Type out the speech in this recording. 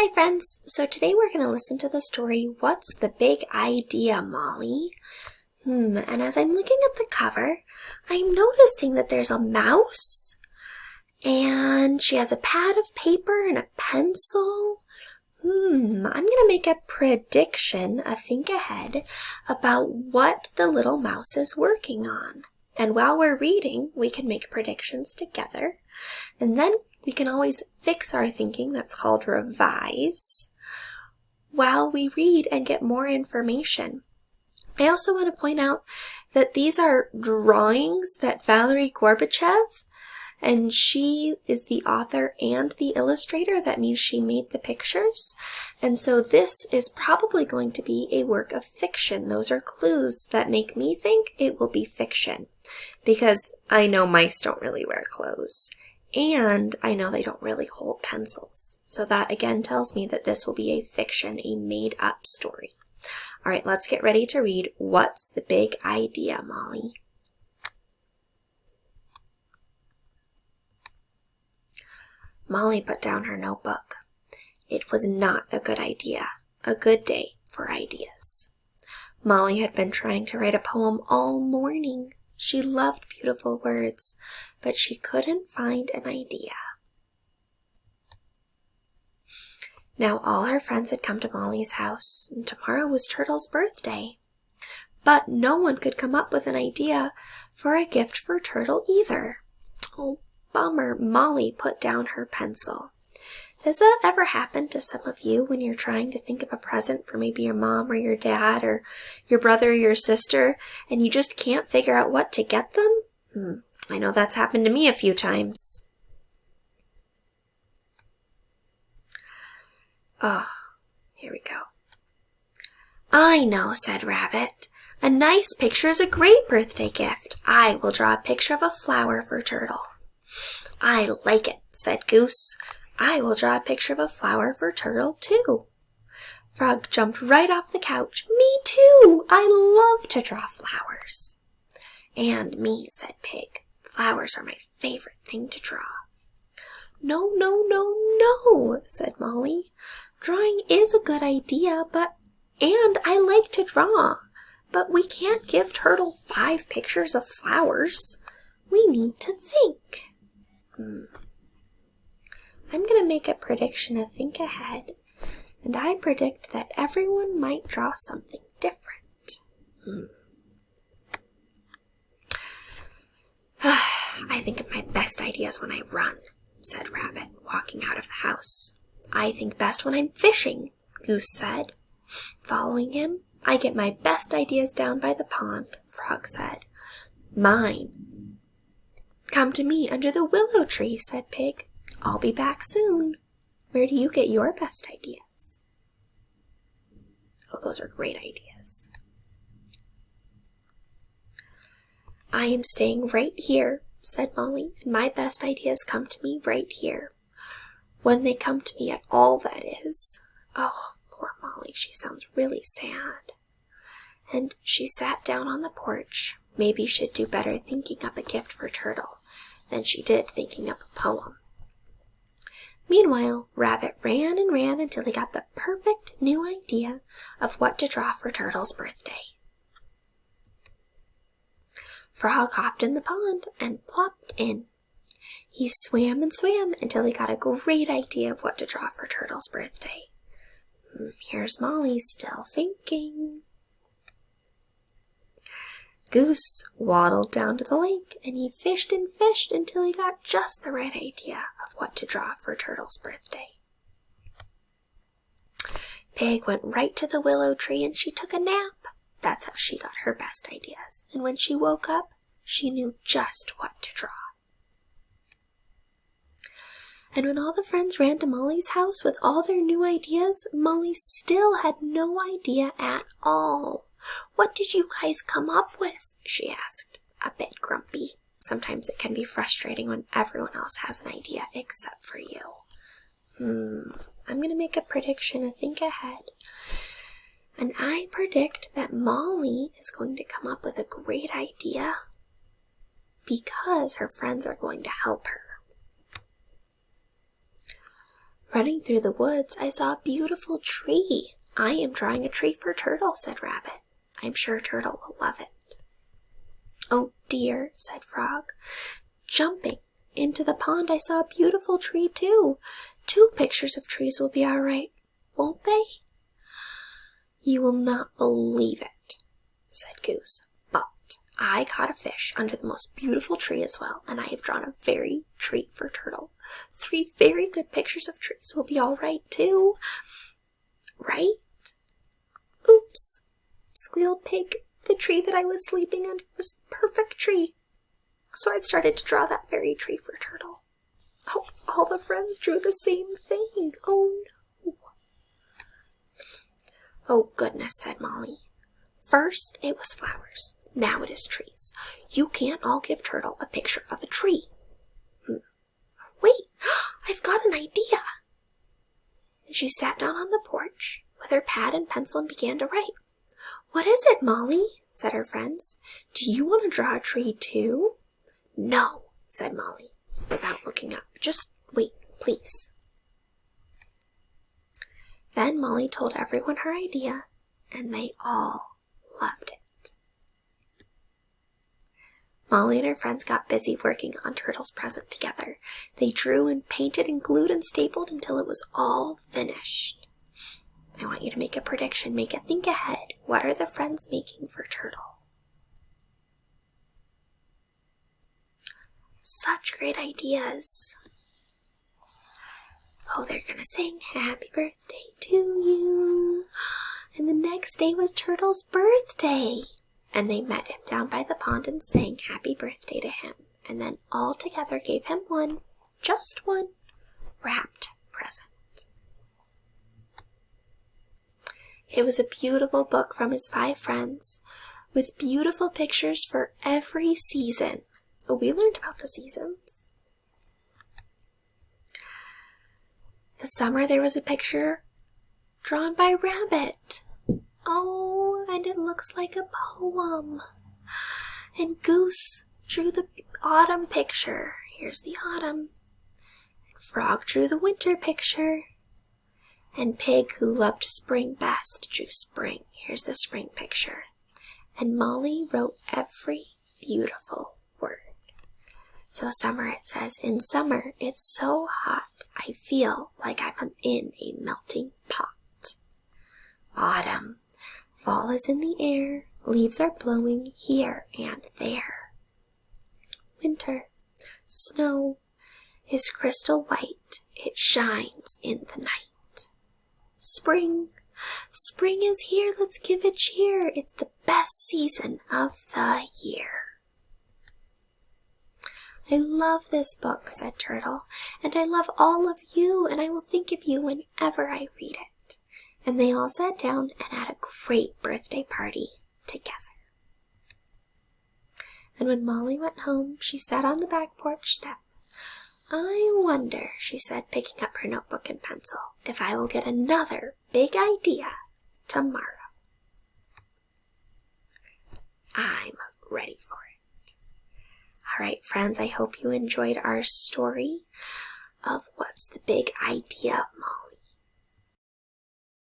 Hi friends, so today we're going to listen to the story, What's the Big Idea, Molly? And as I'm looking at the cover, I'm noticing that there's a mouse, and she has a pad of paper and a pencil. I'm going to make a prediction, a think ahead, about what the little mouse is working on. And while we're reading, we can make predictions together, and then we can always fix our thinking, that's called revise, while we read and get more information. I also want to point out that these are drawings that Valerie Gorbachev, and she is the author and the illustrator. That means she made the pictures. And so this is probably going to be a work of fiction. Those are clues that make me think it will be fiction, because I know mice don't really wear clothes. And I know they don't really hold pencils. So that again tells me that this will be a fiction, a made-up story. All right, let's get ready to read What's the Big Idea, Molly? Molly put down her notebook. It was not a good idea, a good day for ideas. Molly had been trying to write a poem all morning. She loved beautiful words, but she couldn't find an idea. Now all her friends had come to Molly's house, and tomorrow was Turtle's birthday. But no one could come up with an idea for a gift for Turtle either. Oh, bummer. Molly put down her pencil. Does that ever happen to some of you when you're trying to think of a present for maybe your mom or your dad or your brother or your sister, and you just can't figure out what to get them? I know that's happened to me a few times. Oh, here we go. I know, said Rabbit. A nice picture is a great birthday gift. I will draw a picture of a flower for Turtle. I like it, said Goose. I will draw a picture of a flower for Turtle, too. Frog jumped right off the couch. Me too! I love to draw flowers. And me, said Pig. Flowers are my favorite thing to draw. No, no, no, no, said Molly. Drawing is a good idea, and I like to draw. But we can't give Turtle 5 pictures of flowers. We need to think. I'm going to make a prediction, a think ahead, and I predict that everyone might draw something different. I think of my best ideas when I run, said Rabbit, walking out of the house. I think best when I'm fishing, Goose said. Following him, I get my best ideas down by the pond, Frog said. Mine. Come to me under the willow tree, said Pig. I'll be back soon. Where do you get your best ideas? Oh, those are great ideas. I am staying right here, said Molly, and my best ideas come to me right here. When they come to me at all, that is. Oh, poor Molly, she sounds really sad. And she sat down on the porch. Maybe she'd do better thinking up a gift for Turtle than she did thinking up a poem. Meanwhile, Rabbit ran and ran until he got the perfect new idea of what to draw for Turtle's birthday. Frog hopped in the pond and plopped in. He swam and swam until he got a great idea of what to draw for Turtle's birthday. Here's Molly still thinking. Goose waddled down to the lake, and he fished and fished until he got just the right idea of what to draw for Turtle's birthday. Pig went right to the willow tree, and she took a nap. That's how she got her best ideas. And when she woke up, she knew just what to draw. And when all the friends ran to Molly's house with all their new ideas, Molly still had no idea at all. What did you guys come up with? She asked, a bit grumpy. Sometimes it can be frustrating when everyone else has an idea except for you. I'm going to make a prediction, a think ahead. And I predict that Molly is going to come up with a great idea because her friends are going to help her. Running through the woods, I saw a beautiful tree. I am drawing a tree for Turtle, said Rabbit. I'm sure Turtle will love it. Oh dear, said Frog. Jumping into the pond, I saw a beautiful tree too. 2 pictures of trees will be all right, won't they? You will not believe it, said Goose, but I caught a fish under the most beautiful tree as well, and I have drawn a very treat for Turtle. 3 very good pictures of trees will be all right too. Right? Oops, squealed Pig. The tree that I was sleeping under was the perfect tree. So I've started to draw that very tree for Turtle. Oh, all the friends drew the same thing. Oh no. Oh goodness, said Molly. First it was flowers. Now it is trees. You can't all give Turtle a picture of a tree. Wait, I've got an idea. She sat down on the porch with her pad and pencil and began to write. What is it, Molly? Said her friends. Do you want to draw a tree too? No, said Molly, without looking up. Just wait, please. Then Molly told everyone her idea, and they all loved it. Molly and her friends got busy working on Turtle's present together. They drew and painted and glued and stapled until it was all finished. I want you to make a prediction. Make a think ahead. What are the friends making for Turtle? Such great ideas. Oh, they're gonna sing happy birthday to you. And the next day was Turtle's birthday. And they met him down by the pond and sang happy birthday to him. And then all together gave him one, just one, wrapped present. It was a beautiful book from his 5 friends, with beautiful pictures for every season. Oh, we learned about the seasons. The summer there was a picture drawn by Rabbit. Oh, and it looks like a poem. And Goose drew the autumn picture. Here's the autumn. And Frog drew the winter picture. And Pig, who loved spring best, drew spring. Here's the spring picture. And Molly wrote every beautiful word. So summer, it says, in summer it's so hot, I feel like I'm in a melting pot. Autumn, fall is in the air, leaves are blowing here and there. Winter, snow is crystal white, it shines in the night. Spring, spring is here, let's give it cheer, it's the best season of the year. I love this book, said Turtle, and I love all of you, and I will think of you whenever I read it. And they all sat down and had a great birthday party together. And when Molly went home, she sat on the back porch step. I wonder, she said, picking up her notebook and pencil, if I will get another big idea tomorrow. I'm ready for it. All right, friends, I hope you enjoyed our story of What's the Big Idea, Molly?